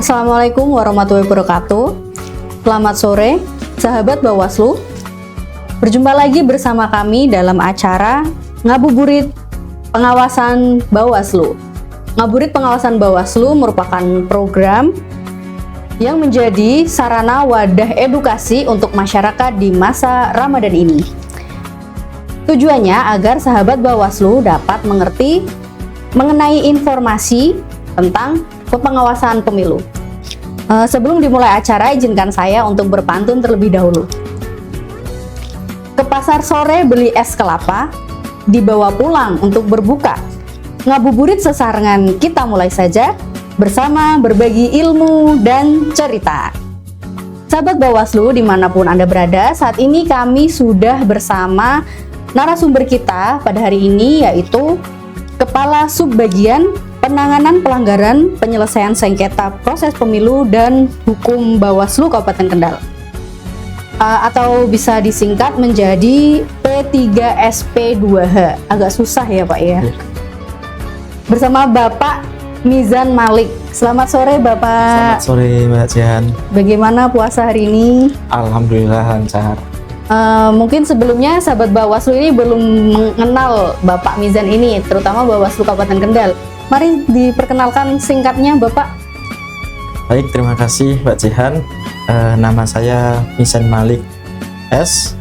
Assalamualaikum warahmatullahi wabarakatuh. Selamat sore, sahabat Bawaslu. Berjumpa lagi bersama kami dalam acara Ngabuburit Pengawasan Bawaslu. Ngabuburit Pengawasan Bawaslu merupakan program yang menjadi sarana wadah edukasi untuk masyarakat di masa Ramadan ini. Tujuannya agar sahabat Bawaslu dapat mengerti mengenai informasi tentang pengawasan pemilu. Sebelum dimulai acara, izinkan saya untuk berpantun terlebih dahulu. Ke pasar sore beli es kelapa, dibawa pulang untuk berbuka. Ngabuburit sesarengan kita mulai saja, bersama berbagi ilmu dan cerita. Sahabat Bawaslu dimanapun Anda berada, saat ini kami sudah bersama narasumber kita pada hari ini, yaitu Kepala Subbagian Penanganan Pelanggaran Penyelesaian Sengketa Proses Pemilu dan Hukum Bawaslu Kabupaten Kendal, atau bisa disingkat menjadi P3SP2H. Agak susah ya Pak ya. Bersama Bapak Mizan Malik. Selamat sore Bapak. Selamat sore Mbak Jihan. Bagaimana puasa hari ini? Alhamdulillah lancar. Mungkin sebelumnya sahabat Bawaslu ini belum mengenal Bapak Mizan ini, terutama Bawaslu Kabupaten Kendal. Mari diperkenalkan singkatnya Bapak. Baik, terima kasih Mbak Jihan. Nama saya Mizan Malik S.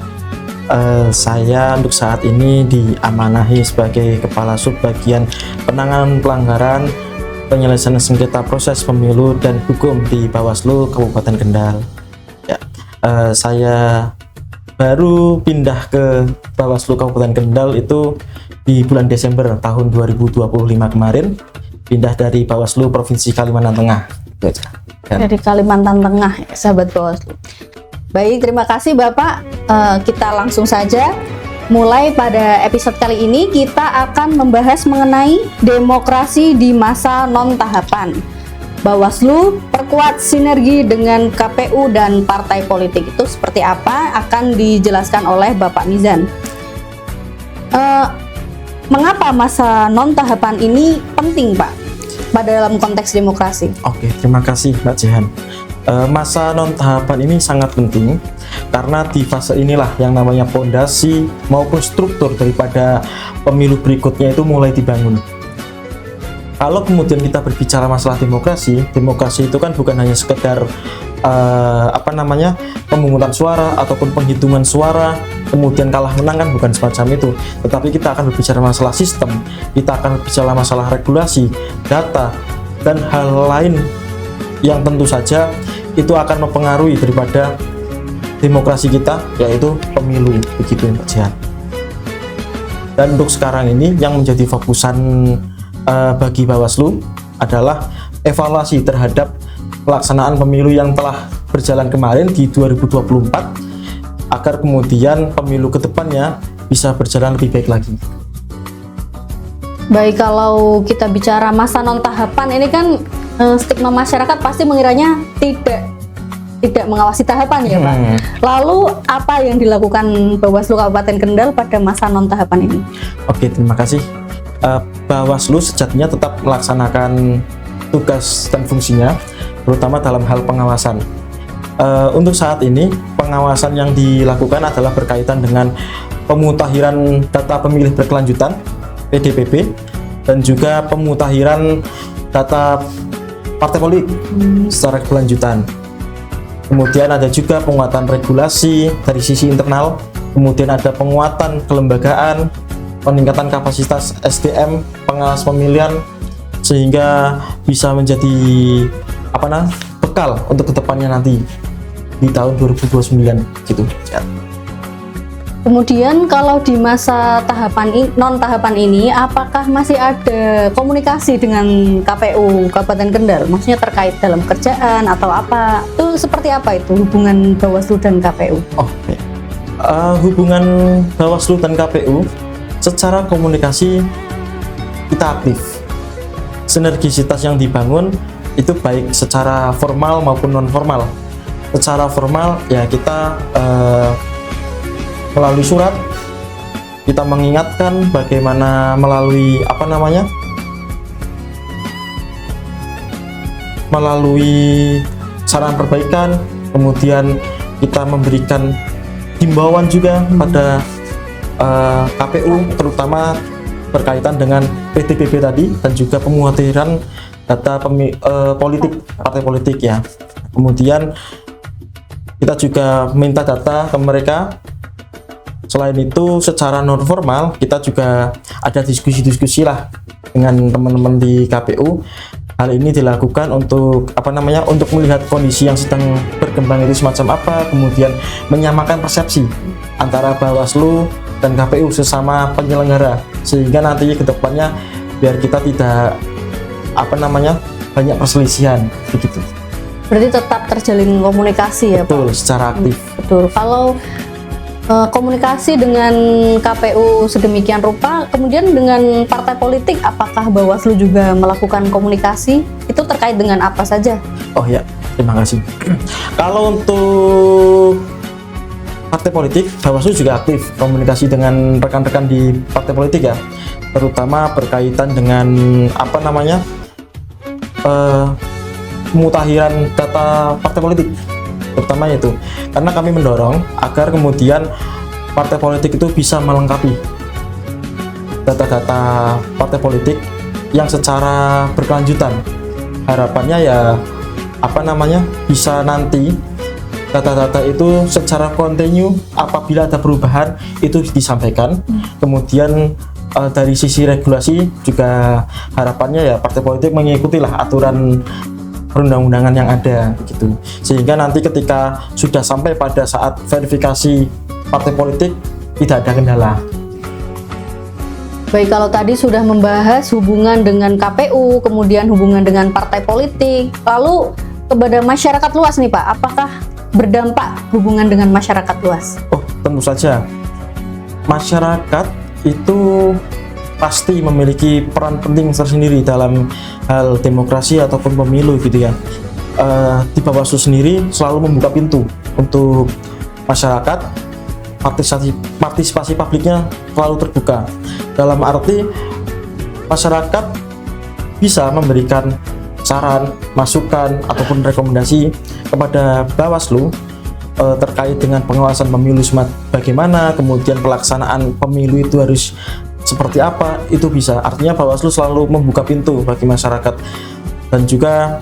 Saya untuk saat ini diamanahi sebagai Kepala Subbagian Penanganan Pelanggaran Penyelesaian Sengketa Proses Pemilu dan Hukum di Bawaslu Kabupaten Kendal. Ya, saya baru pindah ke Bawaslu Kabupaten Kendal itu di bulan Desember tahun 2025 kemarin, pindah dari Bawaslu Provinsi Kalimantan Tengah. Dari Kalimantan Tengah, sahabat Bawaslu. Baik, terima kasih Bapak. Kita langsung saja mulai pada episode kali ini. Kita akan membahas mengenai demokrasi di masa non-tahapan. Bawaslu perkuat sinergi dengan KPU dan partai politik, itu seperti apa akan dijelaskan oleh Bapak Mizan. Mengapa masa non-tahapan ini penting Pak pada dalam konteks demokrasi? Oke, terima kasih Mbak Jihan. Masa non-tahapan ini sangat penting karena di fase inilah yang namanya fondasi maupun struktur daripada pemilu berikutnya itu mulai dibangun. Kalau kemudian kita berbicara masalah demokrasi itu kan bukan hanya sekedar pemungutan suara ataupun penghitungan suara, kemudian kalah menang, kan bukan semacam itu. Tetapi kita akan berbicara masalah sistem, kita akan berbicara masalah regulasi, data, dan hal lain yang tentu saja itu akan mempengaruhi daripada demokrasi kita, yaitu pemilu, begitu Mbak Jihan. Dan untuk sekarang ini yang menjadi fokusan bagi Bawaslu adalah evaluasi terhadap pelaksanaan pemilu yang telah berjalan kemarin di 2024 agar kemudian pemilu kedepannya bisa berjalan lebih baik lagi. Baik, kalau kita bicara masa non-tahapan ini kan stigma masyarakat pasti mengiranya tidak mengawasi tahapan ya Pak. Lalu apa yang dilakukan Bawaslu Kabupaten Kendal pada masa non-tahapan ini? Oke, terima kasih. Bawaslu sejatinya tetap melaksanakan tugas dan fungsinya, terutama dalam hal pengawasan. Untuk saat ini, pengawasan yang dilakukan adalah berkaitan dengan pemutahiran data pemilih berkelanjutan (PDPB) dan juga pemutahiran data partai politik secara berkelanjutan. Kemudian ada juga penguatan regulasi dari sisi internal, kemudian ada penguatan kelembagaan, peningkatan kapasitas SDM pengawas pemilihan sehingga bisa menjadi bekal untuk kedepannya nanti di tahun 2029 gitu. Kemudian kalau di masa non-tahapan ini, apakah masih ada komunikasi dengan KPU Kabupaten Kendal? Maksudnya terkait dalam kerjaan atau apa? Itu seperti apa itu hubungan Bawaslu dan KPU? Oke. Hubungan Bawaslu dan KPU secara komunikasi kita aktif. Sinergisitas yang dibangun itu baik secara formal maupun non formal. Secara formal ya kita melalui surat kita mengingatkan bagaimana melalui melalui saran perbaikan, kemudian kita memberikan himbauan juga pada KPU, terutama berkaitan dengan PDBB tadi dan juga pemuatiran data politik, partai politik ya. Kemudian kita juga minta data ke mereka. Selain itu, secara non formal kita juga ada diskusi-diskusi lah dengan teman-teman di KPU. Hal ini dilakukan untuk untuk melihat kondisi yang sedang berkembang itu semacam apa, kemudian menyamakan persepsi antara Bawaslu dan KPU sesama penyelenggara, sehingga nanti ke depannya biar kita tidak banyak perselisihan begitu. Berarti tetap terjalin komunikasi ya, Betul, Pak? secara aktif. Betul. Kalau komunikasi dengan KPU sedemikian rupa, kemudian dengan partai politik, apakah Bawaslu juga melakukan komunikasi? Itu terkait dengan apa saja? Oh ya, terima kasih. Kalau untuk partai politik, Bawaslu juga aktif komunikasi dengan rekan-rekan di partai politik ya, terutama berkaitan dengan pemutakhiran data partai politik, terutama itu karena kami mendorong agar kemudian partai politik itu bisa melengkapi data-data partai politik yang secara berkelanjutan. Harapannya ya bisa nanti data-data itu secara kontinu apabila ada perubahan itu disampaikan. Kemudian dari sisi regulasi juga harapannya ya partai politik mengikutilah aturan perundang-undangan yang ada gitu, sehingga nanti ketika sudah sampai pada saat verifikasi partai politik tidak ada kendala. Baik, kalau tadi sudah membahas hubungan dengan KPU, kemudian hubungan dengan partai politik, lalu kepada masyarakat luas nih Pak, apakah berdampak hubungan dengan masyarakat luas? Oh, tentu saja. Masyarakat itu pasti memiliki peran penting tersendiri dalam hal demokrasi ataupun pemilu gitu ya. Di Bawaslu sendiri selalu membuka pintu untuk masyarakat, partisipasi publiknya selalu terbuka. Dalam arti masyarakat bisa memberikan saran, masukan ataupun rekomendasi kepada Bawaslu terkait dengan pengawasan pemilu bagaimana, kemudian pelaksanaan pemilu itu harus seperti apa, itu bisa. Artinya Bawaslu selalu membuka pintu bagi masyarakat. Dan juga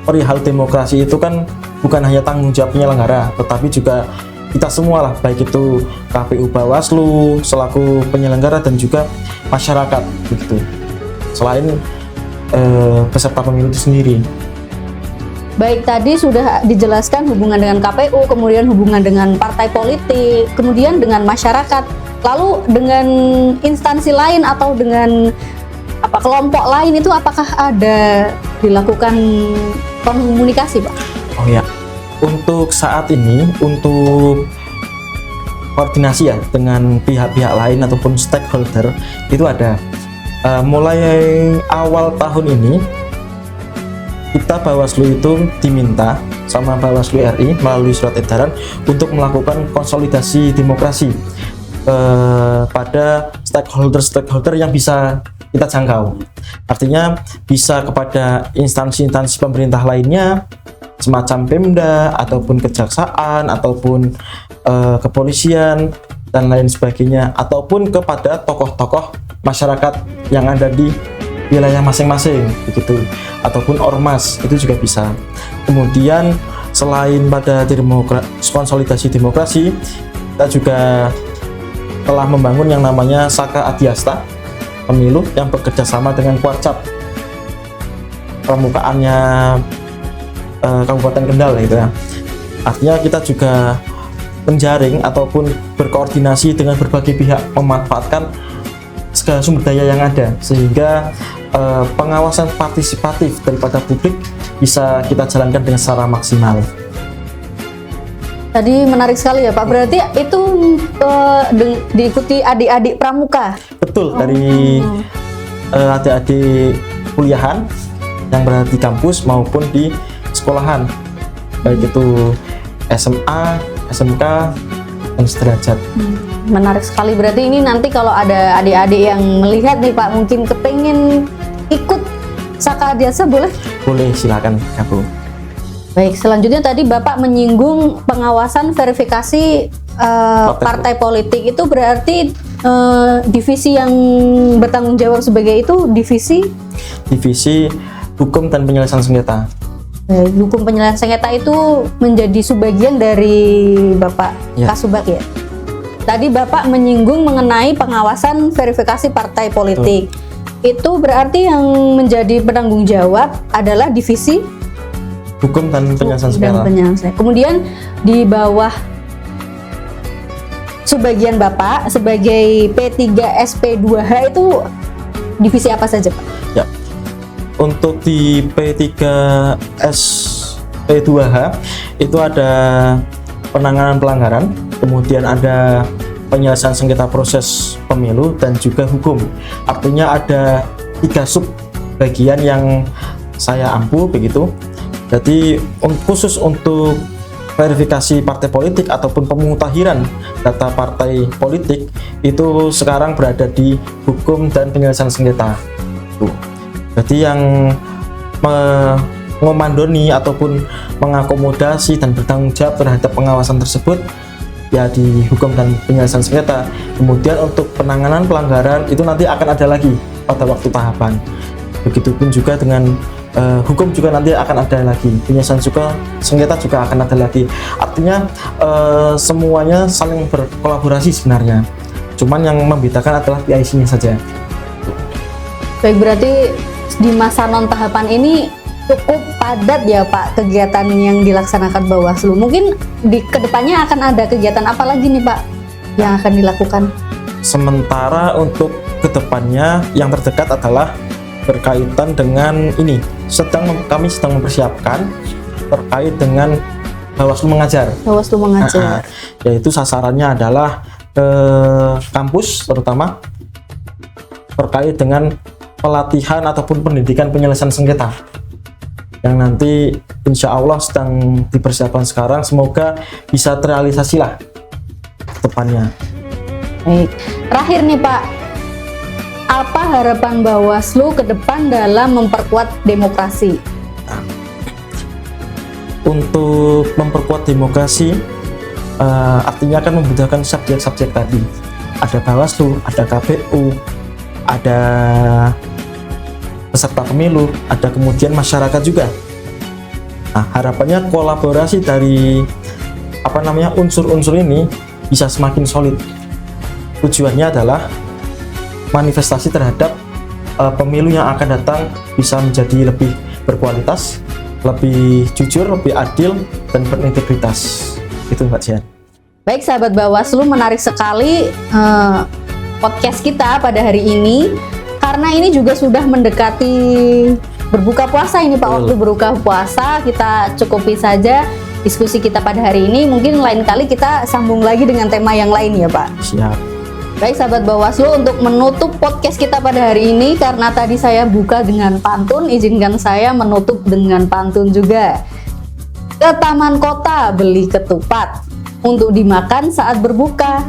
perihal demokrasi itu kan bukan hanya tanggung jawab penyelenggara, tetapi juga kita semua lah, baik itu KPU, Bawaslu selaku penyelenggara dan juga masyarakat begitu. Selain peserta pemilu itu sendiri. Baik, tadi sudah dijelaskan hubungan dengan KPU, kemudian hubungan dengan partai politik, kemudian dengan masyarakat. Lalu dengan instansi lain atau dengan kelompok lain itu apakah ada dilakukan komunikasi, Pak? Oh ya, untuk saat ini untuk koordinasi ya dengan pihak-pihak lain ataupun stakeholder itu ada. Mulai awal tahun ini kita Bawaslu itu diminta sama Bawaslu RI melalui surat edaran untuk melakukan konsolidasi demokrasi pada stakeholder yang bisa kita jangkau. Artinya bisa kepada instansi-instansi pemerintah lainnya semacam Pemda ataupun kejaksaan ataupun kepolisian dan lain sebagainya, ataupun kepada tokoh-tokoh masyarakat yang ada di wilayah masing-masing begitu, ataupun ormas itu juga bisa. Kemudian selain pada konsolidasi demokrasi, kita juga telah membangun yang namanya Saka Adiasta Pemilu yang bekerja sama dengan Kuarcap, permukaannya Kabupaten Kendal gitu ya. Artinya kita juga menjaring ataupun berkoordinasi dengan berbagai pihak, memanfaatkan segala sumber daya yang ada, sehingga pengawasan partisipatif daripada publik bisa kita jalankan dengan secara maksimal. Tadi menarik sekali ya Pak, berarti itu diikuti adik-adik pramuka? Betul, dari adik-adik kuliahan yang berada di kampus maupun di sekolahan, baik itu SMA, SMK, dan sederajat. Menarik sekali, berarti ini nanti kalau ada adik-adik yang melihat nih Pak, mungkin kepengen ikut Saka Adiasa boleh? Boleh, silakan gabung. Baik, selanjutnya tadi Bapak menyinggung pengawasan verifikasi partai politik. Itu berarti divisi yang bertanggung jawab sebagai itu divisi hukum dan penyelesaian sengketa. Hukum penyelesaian sengketa itu menjadi subbagian dari Bapak Kasubag ya. Tadi Bapak menyinggung mengenai pengawasan verifikasi partai politik. Itu berarti yang menjadi penanggung jawab adalah divisi hukum dan penyelesaian sengketa. Kemudian di bawah subbagian Bapak sebagai P3SP2H itu divisi apa saja, Pak? Ya. Untuk di P3SP2H itu ada penanganan pelanggaran, kemudian ada penyelesaian sengketa proses pemilu dan juga hukum. Artinya ada 3 sub bagian yang saya ampu begitu. Jadi khusus untuk verifikasi partai politik ataupun pemutahiran data partai politik itu sekarang berada di hukum dan penyelesaian sengketa. Jadi yang mengomandoni ataupun mengakomodasi dan bertanggung jawab terhadap pengawasan tersebut ya di hukum dan penyelesaian sengketa. Kemudian untuk penanganan pelanggaran itu nanti akan ada lagi pada waktu tahapan. Begitupun juga dengan hukum juga nanti akan ada lagi, penyelesaian juga sengketa juga akan ada lagi. Artinya semuanya saling berkolaborasi sebenarnya. Cuman yang membedakan adalah PIC-nya saja. Baik, berarti di masa non tahapan ini cukup padat ya Pak kegiatan yang dilaksanakan Bawaslu. Mungkin di kedepannya akan ada kegiatan apa lagi nih Pak yang akan dilakukan? Sementara untuk kedepannya yang terdekat adalah berkaitan dengan ini, kami sedang mempersiapkan terkait dengan Bawaslu mengajar. Bawaslu mengajar. Yaitu sasarannya adalah ke kampus terutama terkait dengan pelatihan ataupun pendidikan penyelesaian sengketa yang nanti insya Allah sedang dipersiapkan sekarang, semoga bisa terrealisasi lah depannya. Baik, terakhir nih Pak, apa harapan Bawaslu ke depan dalam memperkuat demokrasi? Untuk memperkuat demokrasi artinya akan membutuhkan subjek-subjek tadi. Ada Bawaslu, ada KPU, ada peserta pemilu, ada kemudian masyarakat juga. Nah, harapannya kolaborasi dari unsur-unsur ini bisa semakin solid. Tujuannya adalah manifestasi terhadap pemilu yang akan datang bisa menjadi lebih berkualitas, lebih jujur, lebih adil, dan berintegritas. Itu Mbak Jian. Baik sahabat Bawaslu, menarik sekali podcast kita pada hari ini. Karena ini juga sudah mendekati berbuka puasa ini Pak. Waktu berbuka puasa kita cukupi saja diskusi kita pada hari ini. Mungkin lain kali kita sambung lagi dengan tema yang lain ya Pak. Siap. Baik sahabat Bawaslu, untuk menutup podcast kita pada hari ini, karena tadi saya buka dengan pantun, izinkan saya menutup dengan pantun juga. Ke taman kota beli ketupat untuk dimakan saat berbuka.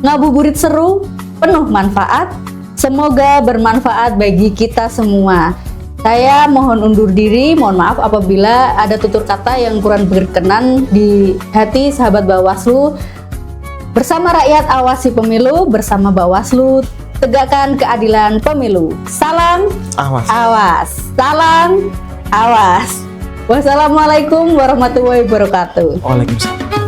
Ngabuburit seru, penuh manfaat. Semoga bermanfaat bagi kita semua. Saya mohon undur diri, mohon maaf apabila ada tutur kata yang kurang berkenan di hati sahabat Bawaslu. Bersama rakyat awasi pemilu, bersama Bawaslu tegakkan keadilan pemilu. Salam Awas. awas, salam awas. Wassalamualaikum warahmatullahi wabarakatuh. Waalaikumsalam.